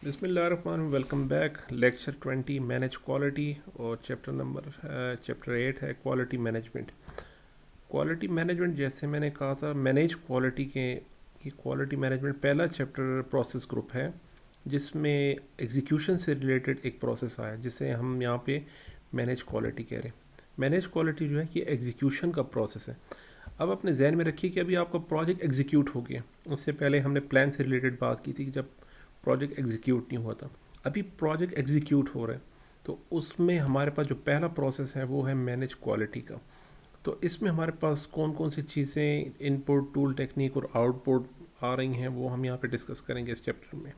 बिस्मिल्लाहिर्रहमान welcome back. Lecture 20 manage quality और chapter 8 है quality management. Quality management जैसे मैंने कहा था मैनेज क्वालिटी के ये क्वालिटी मैनेजमेंट पहला चैप्टर प्रोसेस ग्रुप है जिसमें एग्जीक्यूशन से रिलेटेड एक प्रोसेस आया जिसे हम यहाँ पे मैनेज क्वालिटी कह रहे हैं। मैनेज क्वालिटी जो है कि एग्जीक्यूशन का प्रोसेस है। अब अपने जहन में रखिए कि अभी आपका प्रोजेक्ट एग्जीक्यूट हो गया। उससे पहले हमने प्लान से रिलेटेड बात की थी कि जब प्रोजेक्ट एग्जीक्यूट नहीं हुआ था। अभी प्रोजेक्ट एग्जीक्यूट हो रहा है तो उसमें हमारे पास जो पहला प्रोसेस है वो है मैनेज क्वालिटी का। तो इसमें हमारे पास कौन कौन सी चीज़ें इनपुट टूल टेक्निक और आउटपुट आ रही हैं वो हम यहाँ पे डिस्कस करेंगे इस चैप्टर में।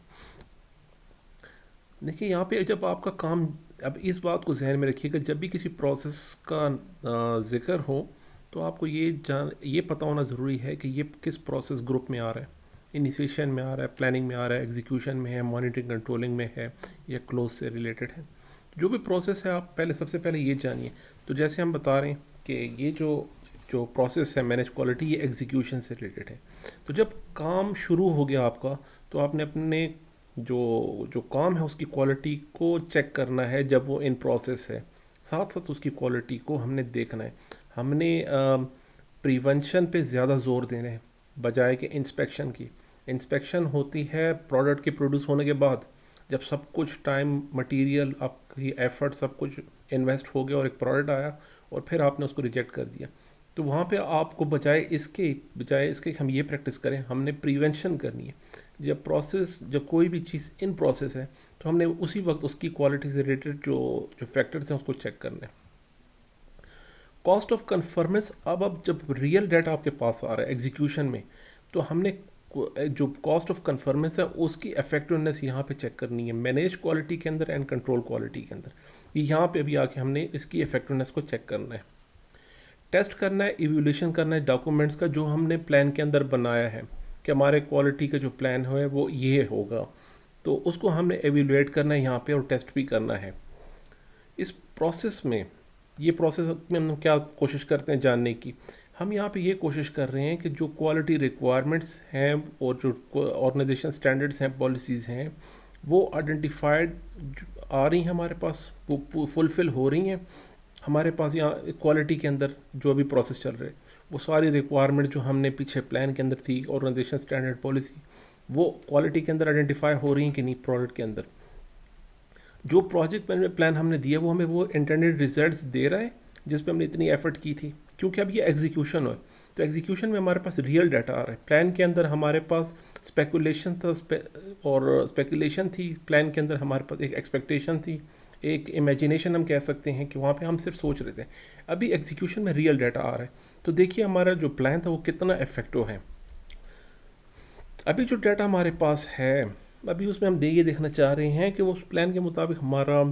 देखिए यहाँ पे जब आपका काम, अब इस बात को जहन में रखिएगा जब भी किसी प्रोसेस का जिक्र हो तो आपको ये पता होना ज़रूरी है कि ये किस प्रोसेस ग्रुप में आ रहा है। इनिशिएशन में आ रहा है, प्लानिंग में आ रहा है, एग्जीक्यूशन में है, मॉनिटरिंग कंट्रोलिंग में है या क्लोज से रिलेटेड है। जो भी प्रोसेस है आप सबसे पहले ये जानिए। तो जैसे हम बता रहे हैं कि ये जो जो प्रोसेस है मैनेज क्वालिटी ये एग्जीक्यूशन से रिलेटेड है। तो जब काम शुरू हो गया आपका तो आपने अपने जो जो काम है उसकी क्वालिटी को चेक करना है जब वो इन प्रोसेस है। साथ साथ उसकी क्वालिटी को हमने देखना है। हमने प्रिवेंशन पे ज़्यादा ज़ोर देना है बजाय कि इंस्पेक्शन की। इंस्पेक्शन होती है प्रोडक्ट के प्रोड्यूस होने के बाद, जब सब कुछ टाइम मटेरियल आपकी एफर्ट सब कुछ इन्वेस्ट हो गया और एक प्रोडक्ट आया और फिर आपने उसको रिजेक्ट कर दिया। तो वहाँ पे आपको बजाय इसके कि हम ये प्रैक्टिस करें, हमने प्रिवेंशन करनी है। जब कोई भी चीज़ इन प्रोसेस है तो हमने उसी वक्त उसकी क्वालिटी से रिलेटेड जो जो फैक्टर्स हैं उसको चेक करना है। कॉस्ट ऑफ कन्फर्मेंस, अब जब रियल डाटा आपके पास आ रहा है एग्जीक्यूशन में तो हमने जो कॉस्ट ऑफ कन्फर्मेंस है उसकी इफेक्टिवनेस यहाँ पे चेक करनी है मैनेज क्वालिटी के अंदर एंड कंट्रोल क्वालिटी के अंदर। यहाँ पे अभी आके हमने इसकी इफेक्टिवनेस को चेक करना है, टेस्ट करना है, इवोल्यूशन करना है डॉक्यूमेंट्स का जो हमने प्लान के अंदर बनाया है कि हमारे क्वालिटी का जो प्लान है वो ये होगा। तो उसको हमने एवेलुएट करना है यहाँ पे और टेस्ट भी करना है। इस प्रोसेस में ये प्रोसेस में हम क्या कोशिश करते हैं जानने की, हम यहाँ पे ये कोशिश कर रहे हैं कि जो क्वालिटी रिक्वायरमेंट्स हैं और जो ऑर्गेनाइजेशन स्टैंडर्ड्स हैं, पॉलिसीज़ हैं, वो आइडेंटिफाइड आ रही हैं हमारे पास, वो फुलफ़िल हो रही हैं हमारे पास। यहाँ क्वालिटी के अंदर जो भी प्रोसेस चल रहे वो सारी रिक्वायरमेंट जो हमने पीछे प्लान के अंदर थी, ऑर्गेनाइजेशन स्टैंडर्ड पॉलिसी, वो क्वालिटी के अंदर आइडेंटिफाई हो रही हैं कि नहीं प्रोडक्ट के अंदर। जो प्रोजेक्ट प्लान हमने दिया वो हमें वो इंटरनेट रिजल्ट्स दे रहा है जिस पे हमने इतनी एफर्ट की थी। क्योंकि अब ये एग्जीक्यूशन हो, तो एग्जीक्यूशन में हमारे पास रियल डाटा आ रहा है। प्लान के अंदर हमारे पास स्पेकुलेशन था और स्पेकुलेशन थी, प्लान के अंदर हमारे पास एक एक्सपेक्टेशन थी, एक इमेजिनेशन हम कह सकते हैं कि वहाँ पे हम सिर्फ सोच रहे थे। अभी एग्जीक्यूशन में रियल डाटा आ रहा है तो देखिए हमारा जो प्लान था वो कितना इफेक्टिव है। अभी जो डाटा हमारे पास है अभी उसमें हम ये देखना चाह रहे हैं कि वो उस प्लान के मुताबिक हमारा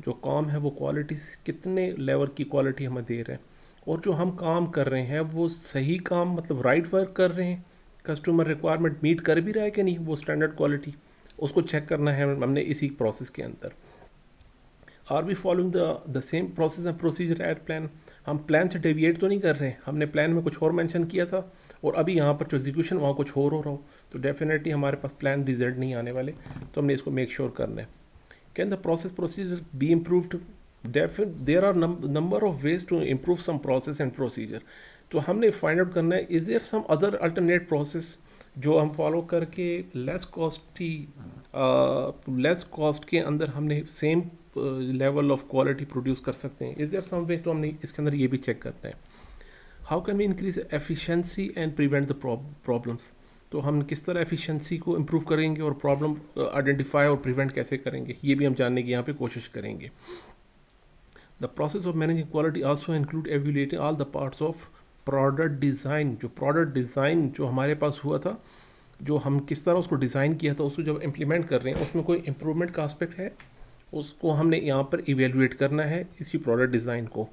जो काम है वो क्वालिटी कितने लेवल की क्वालिटी हमें दे रहे हैं, और जो हम काम कर रहे हैं वो सही काम मतलब राइट वर्क कर रहे हैं, कस्टमर रिक्वायरमेंट मीट कर भी रहा है कि नहीं वो स्टैंडर्ड क्वालिटी, उसको चेक करना है हमने इसी प्रोसेस के अंदर। Are we following the same process and procedure at plan, हम प्लान से डेविएट तो नहीं कर रहे हैं, हमने प्लान में कुछ और मेंशन किया था और अभी यहाँ पर जो एग्जीक्यूशन वहाँ कुछ और हो रहा हो तो डेफिनेटली हमारे पास प्लान रिजल्ट नहीं आने वाले। तो हमने इसको मेक श्योर करना है। Can the process procedure be improved? There are number of ways to improve some process and procedure. तो हमने फाइंड आउट करना है is there some other alternate process जो हम फॉलो करके लेस कॉस्ट के अंदर हमने same level of quality produce कर सकते हैं। इज देयर सम वे, तो हमने इसके अंदर ये भी चेक करना है। How can we increase efficiency and prevent the problems, तो हम किस तरह एफिशिएंसी को इम्प्रूव करेंगे और प्रॉब्लम आइडेंटिफाई और प्रिवेंट कैसे करेंगे ये भी हम जानने की यहाँ पे कोशिश करेंगे। The process of managing quality also include evaluating all the parts of product design. जो प्रोडक्ट डिज़ाइन जो हमारे पास हुआ था, जो हम किस तरह उसको डिज़ाइन किया था, उसको जब इम्प्लीमेंट कर रहे हैं उसमें कोई इम्प्रूवमेंट का आस्पेक्ट है उसको हमने यहाँ पर इवेलुएट करना है इसी प्रोडक्ट डिज़ाइन को।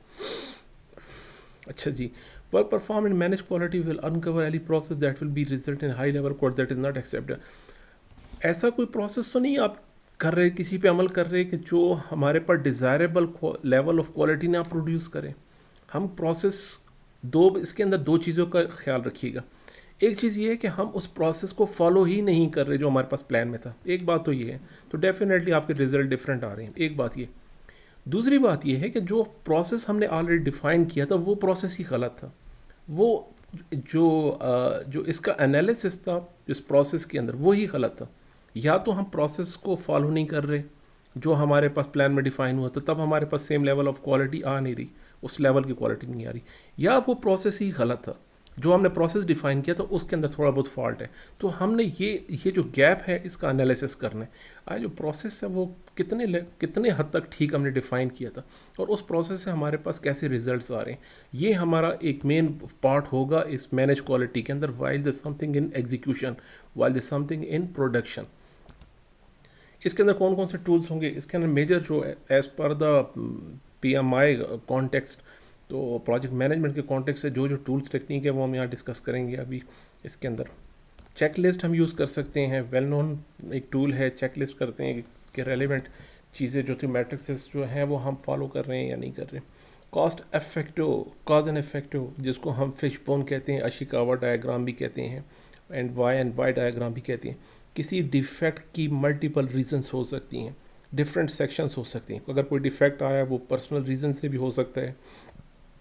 अच्छा जी, work perform and manage quality will uncover any process that will be result in high level code that is not accepted. ऐसा कोई प्रोसेस तो नहीं आप कर रहे, किसी पे अमल कर रहे कि जो हमारे पर डिज़ायरेबल लेवल ऑफ क्वालिटी ना प्रोड्यूस करें। हम प्रोसेस इसके अंदर दो चीज़ों का ख्याल रखिएगा। एक चीज़ ये है कि हम उस प्रोसेस को फॉलो ही नहीं कर रहे जो हमारे पास प्लान में था, एक बात तो ये है। तो डेफिनेटली आपके रिजल्ट डिफरेंट आ रहे हैं, एक बात ये। दूसरी बात ये है कि जो प्रोसेस हमने ऑलरेडी डिफाइन किया था वो प्रोसेस ही गलत था। वो जो इसका एनालिसिस था इस प्रोसेस के अंदर वो ही गलत था। या तो हम प्रोसेस को फॉलो नहीं कर रहे जो हमारे पास प्लान में डिफाइन हुआ, तो तब हमारे पास सेम लेवल ऑफ क्वालिटी आ नहीं रही, उस लेवल की क्वालिटी नहीं आ रही, या वो प्रोसेस ही गलत था। जो हमने प्रोसेस डिफाइन किया था उसके अंदर थोड़ा बहुत फॉल्ट है। तो हमने ये जो गैप है इसका एनालिसिस करना है। आज जो प्रोसेस है वो कितने हद तक ठीक हमने डिफाइन किया था, और उस प्रोसेस से हमारे पास कैसे रिजल्ट्स आ रहे हैं, ये हमारा एक मेन पार्ट होगा इस मैनेज क्वालिटी के अंदर। While the something in execution, while the something in production. इसके अंदर कौन कौन से टूल्स होंगे, इसके अंदर मेजर जो as per the PMI context, तो प्रोजेक्ट मैनेजमेंट के कॉन्टेक्स्ट से जो जो टूल्स टेक्निक है वो हम यहाँ डिस्कस करेंगे अभी। इसके अंदर चेक लिस्ट हम यूज़ कर सकते हैं, वेल नोन एक टूल है, चेक लिस्ट करते हैं कि रेलिवेंट चीज़ें जो थी मैट्रिक्सेस जो हैं वो हम फॉलो कर रहे हैं या नहीं कर रहे हैं। Cost effective, cause and effective, जिसको हम फिशबोन कहते हैं, अशिकावा डायग्राम भी कहते हैं, एंड वाई डायग्राम भी कहते हैं। किसी डिफेक्ट की मल्टीपल रीजंस हो सकती हैं, डिफरेंट सेक्शंस हो सकती हैं। अगर कोई डिफेक्ट आया वो पर्सनल रीज़न से भी हो सकता है,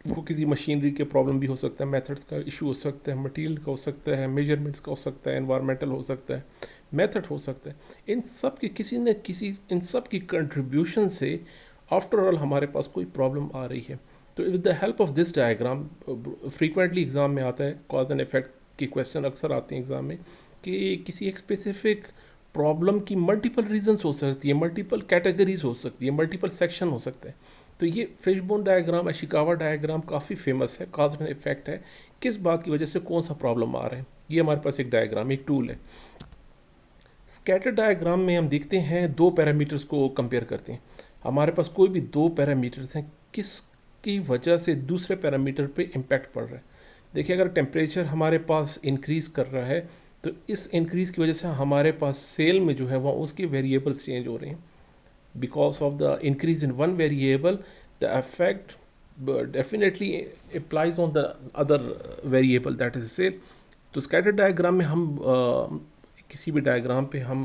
वो किसी मशीनरी के प्रॉब्लम भी हो सकता है, मेथड्स का इशू हो सकता है, मटेरियल का हो सकता है, मेजरमेंट्स का हो सकता है, एनवायरमेंटल हो सकता है, मेथड हो सकता है। इन सब की किसी न किसी इन सब की कंट्रीब्यूशन से आफ्टर ऑल हमारे पास कोई प्रॉब्लम आ रही है। तो with the help of this diagram, frequently exam में आता है, कॉज एंड इफेक्ट के क्वेश्चन अक्सर आते हैं एग्ज़ाम में, कि किसी एक स्पेसिफिक प्रॉब्लम की मल्टीपल रीजंस हो सकती है, मल्टीपल कैटेगरीज हो सकती है, मल्टीपल सेक्शन हो सकता है। तो ये फिशबोन डायग्राम, अशिकावा डायग्राम काफ़ी फेमस है, कॉज एंड इफेक्ट है, किस बात की वजह से कौन सा प्रॉब्लम आ रहा है। ये हमारे पास एक डायग्राम, एक टूल है। स्कैटर डायग्राम में हम देखते हैं दो पैरामीटर्स को कंपेयर करते हैं। हमारे पास कोई भी दो पैरामीटर्स हैं, किसकी वजह से दूसरे पैरामीटर पे इम्पैक्ट पड़ रहा है। देखिए, अगर टेम्परेचर हमारे पास इंक्रीज़ कर रहा है तो इस इंक्रीज़ की वजह से हमारे पास सेल में जो है वह उसके वेरिएबल्स चेंज हो रहे हैं। Because of the increase in one variable, the effect definitely applies on the other variable, that is say। तो स्कैटर डायग्राम में हम किसी भी डायग्राम पे हम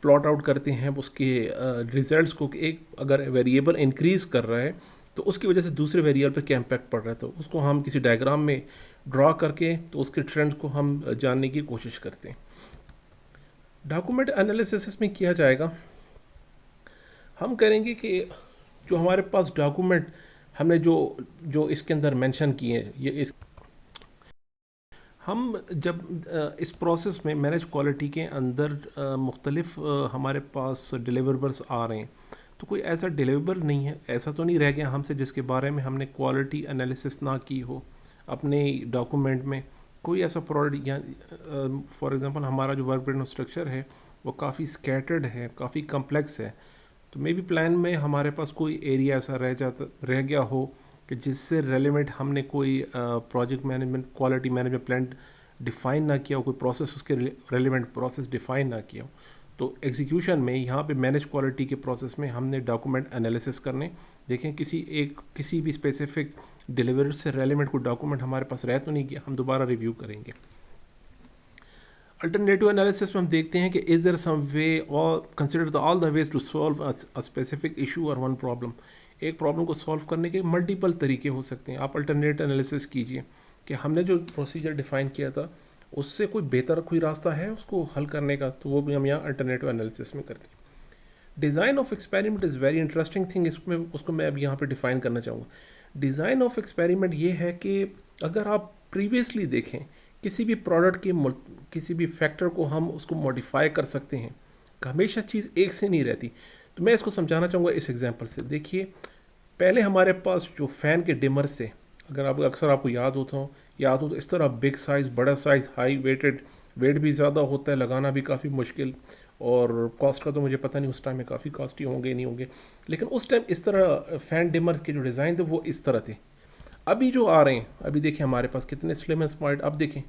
प्लॉट आउट करते हैं उसके रिजल्ट्स को, कि एक अगर वेरिएबल इंक्रीज़ कर रहा है तो उसकी वजह से दूसरे वेरिएबल पे क्या इम्पैक्ट पड़ रहा है, तो उसको हम किसी डायग्राम में ड्रा करके तो उसके ट्रेंड को हम जानने की कोशिश करते हैं। डॉक्यूमेंट एनालिसिस में किया जाएगा, हम करेंगे कि जो हमारे पास डॉक्यूमेंट हमने जो जो इसके अंदर मेंशन किए हैं, ये इस हम जब इस प्रोसेस में मैनेज क्वालिटी के अंदर मुख्तलिफ हमारे पास डिलीवरेबल्स आ रहे हैं, तो कोई ऐसा डिलीवरेबल नहीं है, ऐसा तो नहीं रह गया हमसे जिसके बारे में हमने क्वालिटी एनालिसिस ना की हो अपने डॉक्यूमेंट में। कोई ऐसा प्रोडक्ट या फॉर एग्जांपल हमारा जो वर्क ब्रेन स्ट्रक्चर है वो काफ़ी स्कैटर्ड है, काफ़ी कम्प्लेक्स है, तो मे बी प्लान में हमारे पास कोई एरिया ऐसा रह गया हो कि जिससे रेलिवेंट हमने कोई project management quality management plan define ना किया हो, कोई प्रोसेस उसके रेलिवेंट प्रोसेस डिफ़ाइन ना किया हो। तो एग्जीक्यूशन में यहाँ पे मैनेज क्वालिटी के प्रोसेस में हमने डॉक्यूमेंट एनालिसिस करने, देखें किसी भी स्पेसिफिक डिलीवरी से रेलिवेंट कोई डॉक्यूमेंट हमारे पास रह तो नहीं गया, हम दोबारा रिव्यू करेंगे। अल्टरनेटिव एनालिसिस में हम देखते हैं कि इज़ देयर सम वे और consider the all the ways to solve a specific issue और वन प्रॉब्लम। एक प्रॉब्लम को सॉल्व करने के मल्टीपल तरीके हो सकते हैं। आप अल्टरनेटिव एनालिसिस कीजिए कि हमने जो प्रोसीजर डिफ़ाइन किया था उससे कोई बेहतर कोई रास्ता है उसको हल करने का, तो वो भी हम यहाँ अल्टरनेटिव एनालिसिस में करते हैं। Design of experiment is very interesting thing, इसमें उसको मैं अब यहाँ पे डिफ़ाइन करना चाहूँगा। डिज़ाइन ऑफ एक्सपेरिमेंट ये है कि अगर आप प्रीवियसली देखें किसी भी प्रोडक्ट के किसी भी फैक्टर को हम उसको मॉडिफाई कर सकते हैं, हमेशा चीज़ एक से नहीं रहती। तो मैं इसको समझाना चाहूँगा इस एग्जांपल से। देखिए, पहले हमारे पास जो फ़ैन के डिमर से, अगर आप अक्सर आपको याद हो तो इस तरह बिग साइज़, बड़ा साइज़, हाई वेटेड, वेट भी ज़्यादा होता है, लगाना भी काफ़ी मुश्किल, और कॉस्ट का तो मुझे पता नहीं उस टाइम में काफ़ी कॉस्टली होंगे नहीं होंगे, लेकिन उस टाइम इस तरह फ़ैन डिमर के जो डिज़ाइन थे वो इस तरह थे। अभी जो आ रहे हैं, अभी देखिए हमारे पास कितने स्लिम एंड स्मार्ट, अब देखें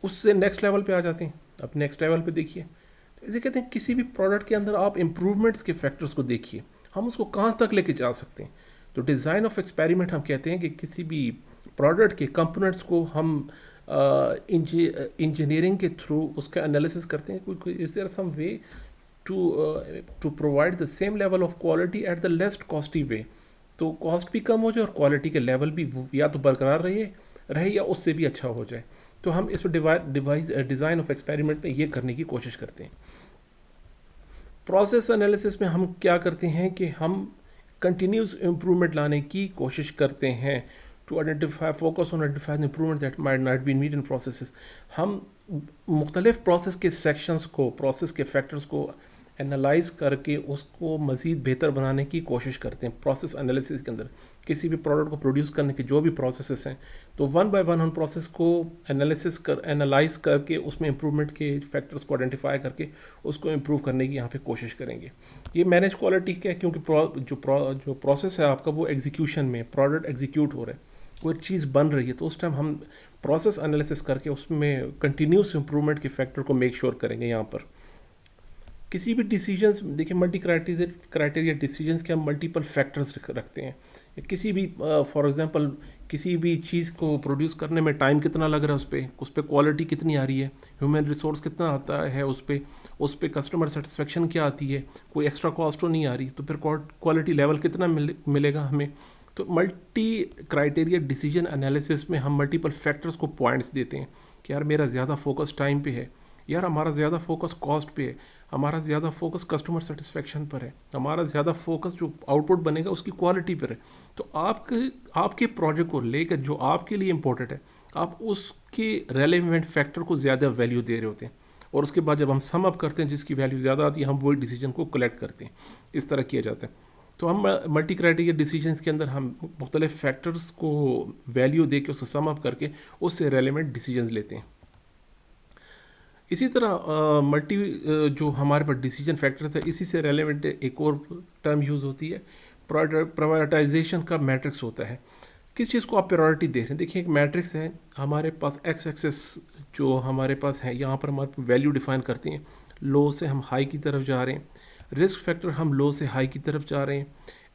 उससे नेक्स्ट लेवल पे आ जाते हैं। अब नेक्स्ट लेवल पे देखिए, तो इसे कहते हैं किसी भी प्रोडक्ट के अंदर आप इम्प्रूवमेंट्स के फैक्टर्स को देखिए, हम उसको कहाँ तक लेके जा सकते हैं। तो डिज़ाइन ऑफ एक्सपेरिमेंट हम कहते हैं कि किसी भी प्रोडक्ट के कंपोनेंट्स को हम इंजीनियरिंग के थ्रू उसका एनालिसिस करते हैं, कोई is there some way to provide the same level of quality at the least costly way, तो कॉस्ट भी कम हो जाए और क्वालिटी के लेवल भी या तो बरकरार रहे या उससे भी अच्छा हो जाए। तो हम इस डिज़ाइन ऑफ एक्सपेरिमेंट में ये करने की कोशिश करते हैं। प्रोसेस एनालिसिस में हम क्या करते हैं कि हम कंटिन्यूस इम्प्रूवमेंट लाने की कोशिश करते हैं, to identify focus on identify improvement that might not be need in processes. हम मुख्तलिफ प्रोसेस के सेक्शंस को, प्रोसेस के फैक्टर्स को एनालाइज करके उसको मज़ीद बेहतर बनाने की कोशिश करते हैं। प्रोसेस एनालिसिस के अंदर किसी भी प्रोडक्ट को प्रोड्यूस करने के जो भी प्रोसेसेस हैं, तो वन बाय वन हम प्रोसेस को एनालाइज करके उसमें इम्प्रूवमेंट के फैक्टर्स को आइडेंटिफाई करके उसको इम्प्रूव करने की यहाँ पे कोशिश करेंगे। ये मैनेज क्वालिटी क्या है, क्योंकि जो प्रोसेस है आपका वो एग्जीक्यूशन में, प्रोडक्ट एग्जीक्यूट हो रहा है, कोई चीज़ बन रही है, तो उस टाइम हम प्रोसेस एनालिसिस करके उसमें कंटिन्यूस इम्प्रूवमेंट के फैक्टर को मेक श्योर करेंगे। यहाँ पर किसी भी डिसीजंस, देखिए मल्टी क्राइटेरिया डिसीजंस के हम मल्टीपल फैक्टर्स रखते हैं। किसी भी फॉर एग्जांपल किसी भी चीज़ को प्रोड्यूस करने में टाइम कितना लग रहा है, उस पर क्वालिटी कितनी आ रही है, ह्यूमन रिसोर्स कितना आता है, उस पर कस्टमर सेटिस्फेक्शन क्या आती है, कोई एक्स्ट्रा कॉस्ट तो नहीं आ रही, तो फिर क्वालिटी लेवल कितना मिलेगा हमें। तो मल्टी क्राइटेरिया डिसीजन एनालिसिस में हम मल्टीपल फैक्टर्स को पॉइंट्स देते हैं कि यार मेरा ज़्यादा फोकस टाइम पे है, यार हमारा ज़्यादा फोकस कॉस्ट पे है, हमारा ज़्यादा फोकस कस्टमर सेटिस्फेक्शन पर है, हमारा ज़्यादा फोकस जो आउटपुट बनेगा उसकी क्वालिटी पर है। तो आपके प्रोजेक्ट को लेकर जो आपके लिए इम्पोर्टेंट है, आप उसके रेलेवेंट फैक्टर को ज़्यादा वैल्यू दे रहे होते हैं, और उसके बाद जब हम सम अप करते हैं जिसकी वैल्यू ज़्यादा आती है, हम वही डिसीजन को कलेक्ट करते हैं। इस तरह किया जाता है। तो हम मल्टी क्राइटेरिया डिसीजंस के अंदर हम मुख्तलिफ फैक्टर्स को वैल्यू दे के उससे सम अप करके उससे रेलेवेंट डिसीजंस लेते हैं। इसी तरह जो हमारे पास डिसीजन फैक्टर्स है, इसी से रेलेवेंट एक और टर्म यूज़ होती है, प्रायोरिटाइजेशन का मैट्रिक्स होता है। किस चीज़ को आप प्रायोरिटी दे रहे हैं। देखिए एक मैट्रिक्स है हमारे पास, एक्स एक्सेस जो हमारे पास है, यहाँ पर हमारे वैल्यू डिफाइन करती हैं, लो से हम हाई की तरफ जा रहे हैं, रिस्क फैक्टर हम लो से हाई की तरफ जा रहे हैं,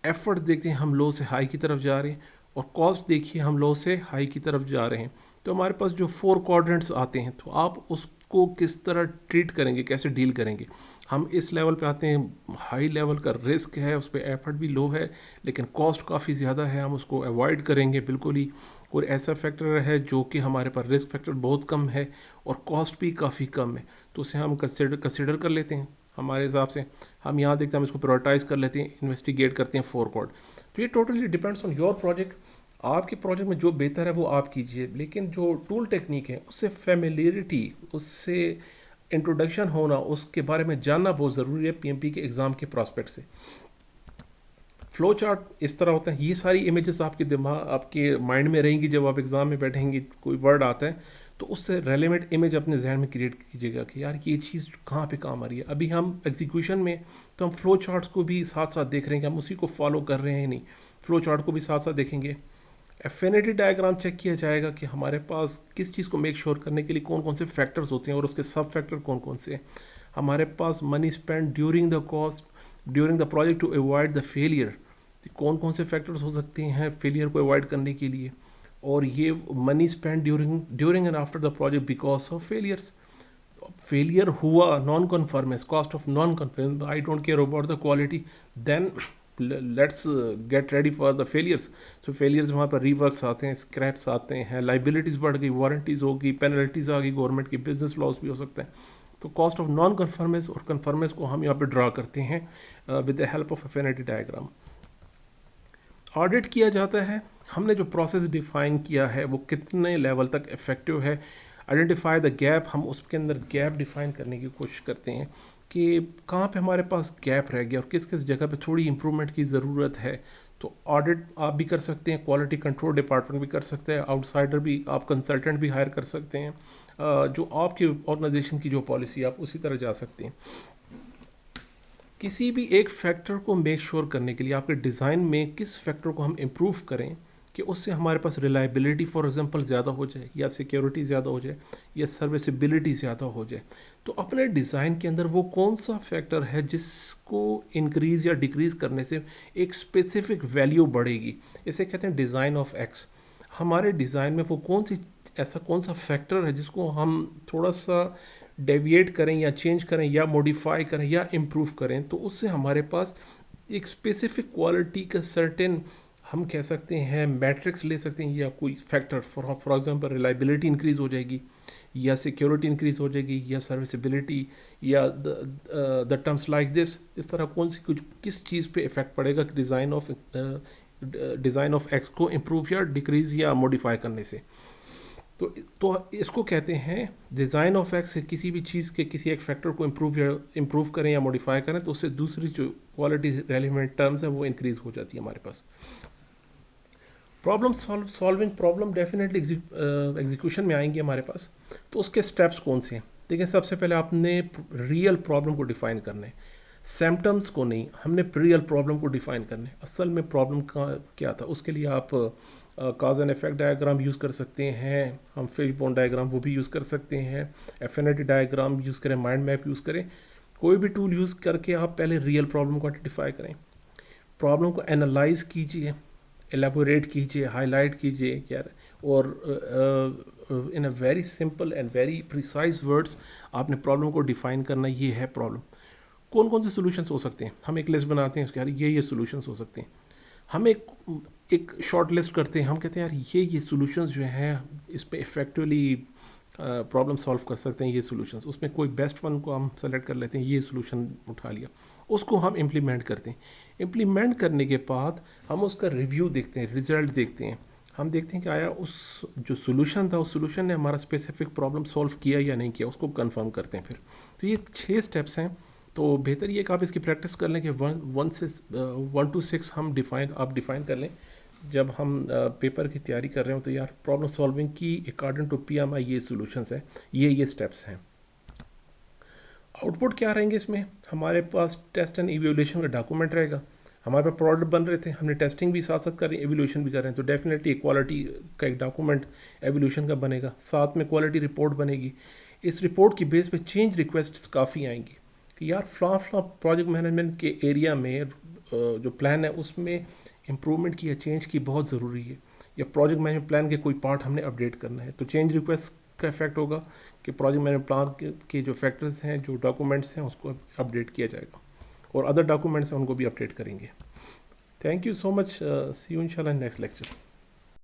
एफर्ट देखते हैं हम लो से हाई की तरफ जा रहे हैं, और कॉस्ट देखिए हम लो से हाई की तरफ जा रहे हैं। तो हमारे पास जो 4 क्वाड्रेंट्स आते हैं, तो आप उसको किस तरह ट्रीट करेंगे, कैसे डील करेंगे। हम इस लेवल पे आते हैं, हाई लेवल का रिस्क है, उस पर एफर्ट भी लो है, लेकिन कॉस्ट काफ़ी ज़्यादा है, हम उसको अवॉइड करेंगे बिल्कुल ही। और ऐसा फैक्टर है जो कि हमारे पास रिस्क फैक्टर बहुत कम है और कॉस्ट भी काफ़ी कम है, तो उसे हम कंसिडर कर लेते हैं। हमारे हिसाब से हम यहाँ देखते हैं, हम इसको प्रायोरिटाइज कर लेते हैं, इन्वेस्टिगेट करते हैं 4 क्वाड। तो ये totally depends on your project. आपके प्रोजेक्ट में जो बेहतर है वो आप कीजिए, लेकिन जो टूल टेक्निक है उससे फेमिलियरिटी, उससे इंट्रोडक्शन होना, उसके बारे में जानना बहुत ज़रूरी है पीएमपी के एग्ज़ाम के प्रॉस्पेक्ट से। फ्लो चार्ट इस तरह होता है, ये सारी इमेजेस आपके दिमाग, आपके माइंड में रहेंगी। जब आप एग्ज़ाम में बैठेंगे, कोई वर्ड आता है तो उससे रेलेवेंट इमेज अपने जहन में क्रिएट कीजिएगा कि यार ये चीज़ कहाँ पे काम आ रही है। अभी हम एग्जीक्यूशन में, तो हम फ्लो चार्ट्स को भी साथ साथ देख रहे हैं कि हम उसी को फॉलो कर रहे हैं नहीं, फ्लो चार्ट को भी साथ साथ देखेंगे। एफिनिटी डायग्राम चेक किया जाएगा कि हमारे पास किस चीज़ को मेक श्योर करने के लिए कौन कौन से फैक्टर्स होते हैं और उसके सब फैक्टर कौन कौन से हैं। हमारे पास money spend during the cost, during the project to avoid the failure, कौन कौन से फैक्टर्स हो सकते हैं फेलियर को अवॉइड करने के लिए। और ये money spend during and after the project because of failures, failure हुआ, non conformance, cost of non conformance, I don't care about the quality, then let's get ready for the failures. तो failures वहाँ पर रीवर्क्स आते हैं, scraps आते हैं, liabilities बढ़ गई, वारंटीज़ होगी, पेनल्टीज़ आ गई, गवर्नमेंट की बिजनेस लॉस भी हो सकता है। तो कॉस्ट ऑफ नॉन कन्फर्मेंस और कन्फर्मेंस को हम यहाँ पे ड्रा करते हैं with the help of affinity diagram. Audit किया जाता है, हमने जो प्रोसेस डिफाइन किया है वो कितने लेवल तक इफ़ेक्टिव है। आइडेंटिफाई द गैप, हम उसके अंदर गैप डिफाइन करने की कोशिश करते हैं कि कहाँ पे हमारे पास गैप रह गया और किस किस जगह पे थोड़ी इम्प्रूवमेंट की ज़रूरत है। तो ऑडिट आप भी कर सकते हैं, क्वालिटी कंट्रोल डिपार्टमेंट भी कर सकते हैं, आउटसाइडर भी, आप कंसल्टेंट भी हायर कर सकते हैं। जो आपकी ऑर्गेनाइजेशन की जो पॉलिसी, आप उसी तरह जा सकते हैं। किसी भी एक फैक्टर को मेक श्योर करने के लिए आपके डिज़ाइन में किस फैक्टर को हम इम्प्रूव करें कि उससे हमारे पास रिलायबिलिटी फॉर एग्जांपल ज़्यादा हो जाए, या सिक्योरिटी ज़्यादा हो जाए, या सर्विसिबिलिटी ज़्यादा हो जाए। तो अपने डिज़ाइन के अंदर वो कौन सा फैक्टर है जिसको इंक्रीज़ या डिक्रीज़ करने से एक स्पेसिफिक वैल्यू बढ़ेगी, इसे कहते हैं डिज़ाइन ऑफ एक्स। हमारे डिज़ाइन में वो कौन सा फैक्टर है जिसको हम थोड़ा सा डेविएट करें या चेंज करें या मॉडिफाई करें या इम्प्रूव करें, तो उससे हमारे पास एक स्पेसिफिक क्वालिटी का सर्टेन, हम कह सकते हैं मैट्रिक्स ले सकते हैं, या कोई factor for example reliability increase हो जाएगी, या सिक्योरिटी इंक्रीज़ हो जाएगी, या सर्विसिबिलिटी, या द टर्म्स लाइक दिस। इस तरह कौन सी कुछ किस चीज़ पे इफ़ेक्ट पड़ेगा डिज़ाइन ऑफ एक्स को इम्प्रूव या डिक्रीज़ या मॉडिफाई करने से। तो इसको कहते हैं डिज़ाइन ऑफ एक्स। किसी भी चीज़ के किसी एक फैक्टर को इम्प्रूव करें या मॉडिफाई करें तो उससे दूसरी जो क्वालिटी रेलिवेंट टर्म्स है वो इंक्रीज़ हो जाती है हमारे पास। सॉल्विंग प्रॉब्लम डेफिनेटली एग्जीक्यूशन में आएंगे हमारे पास। तो उसके स्टेप्स कौन से हैं? देखिए, सबसे पहले आपने रियल प्रॉब्लम को डिफाइन करना है, सिम्टम्स को नहीं। हमने रियल प्रॉब्लम को डिफाइन करना है, असल में प्रॉब्लम का क्या था। उसके लिए आप काज एंड इफेक्ट डायग्राम यूज़ कर सकते हैं, हम फिश बोन डायग्राम वो भी यूज़ कर सकते हैं, एफिनिटी डायग्राम यूज़ करें, माइंड मैप यूज़ करें। कोई भी टूल यूज़ करके आप पहले रियल प्रॉब्लम को आइडेंटिफाई करें, प्रॉब्लम को एनालाइज कीजिए, एलेबोरेट कीजिए, हाईलाइट कीजिए यार, और in a very simple and very precise words आपने प्रॉब्लम को डिफाइन करना। ये है प्रॉब्लम, कौन कौन से सॉल्यूशंस हो सकते हैं। हम एक लिस्ट बनाते हैं उसके, यार ये सॉल्यूशंस हो सकते हैं। हम एक शॉर्ट लिस्ट करते हैं, हम कहते हैं यार ये सॉल्यूशंस जो हैं इस पे इफ़ेक्टिवली प्रॉब्लम सॉल्व कर सकते हैं ये सॉल्यूशंस। उसमें कोई बेस्ट वन को हम सेलेक्ट कर लेते हैं, ये सॉल्यूशन उठा लिया, उसको हम इम्प्लीमेंट करते हैं। इम्प्लीमेंट करने के बाद हम उसका रिव्यू देखते हैं, रिजल्ट देखते हैं। हम देखते हैं कि आया उस जो सोल्यूशन था उस सोल्यूशन ने हमारा स्पेसिफिक प्रॉब्लम सॉल्व किया या नहीं किया, उसको कंफर्म करते हैं फिर। तो ये 6 स्टेप्स हैं। तो बेहतर ये कि आप इसकी प्रैक्टिस कर लें कि 1 to 6 आप डिफ़ाइन कर लें जब हम पेपर की तैयारी कर रहे हो। तो यार प्रॉब्लम सॉल्विंग की अकॉर्डिंग टू PMI ये सॉल्यूशंस हैं, ये स्टेप्स हैं। आउटपुट क्या रहेंगे इसमें? हमारे पास टेस्ट एंड इवेल्यूशन का डॉक्यूमेंट रहेगा। हमारे पास प्रोडक्ट बन रहे थे, हमने टेस्टिंग भी साथ साथ कर रहे हैं, एवोल्यूशन भी कर रहे हैं, तो डेफिनेटली क्वालिटी का एक डॉक्यूमेंट एवोल्यूशन का बनेगा, साथ में क्वालिटी रिपोर्ट बनेगी। इस रिपोर्ट की बेस पे चेंज रिक्वेस्ट्स काफ़ी आएंगी कि यार फ्ला प्रोजेक्ट मैनेजमेंट के एरिया में जो प्लान है उसमें इम्प्रूवमेंट की या चेंज की बहुत ज़रूरी है, या प्रोजेक्ट मैनेजमेंट प्लान के कोई पार्ट हमने अपडेट करना है। तो चेंज रिक्वेस्ट का इफेक्ट होगा कि प्रोजेक्ट मैनेजमेंट प्लान के जो फैक्टर्स हैं, जो डॉक्यूमेंट्स हैं, उसको अपडेट किया जाएगा, और अदर डॉक्यूमेंट्स हैं उनको भी अपडेट करेंगे। Thank you so much, see you इंशाल्लाह नेक्स्ट लेक्चर।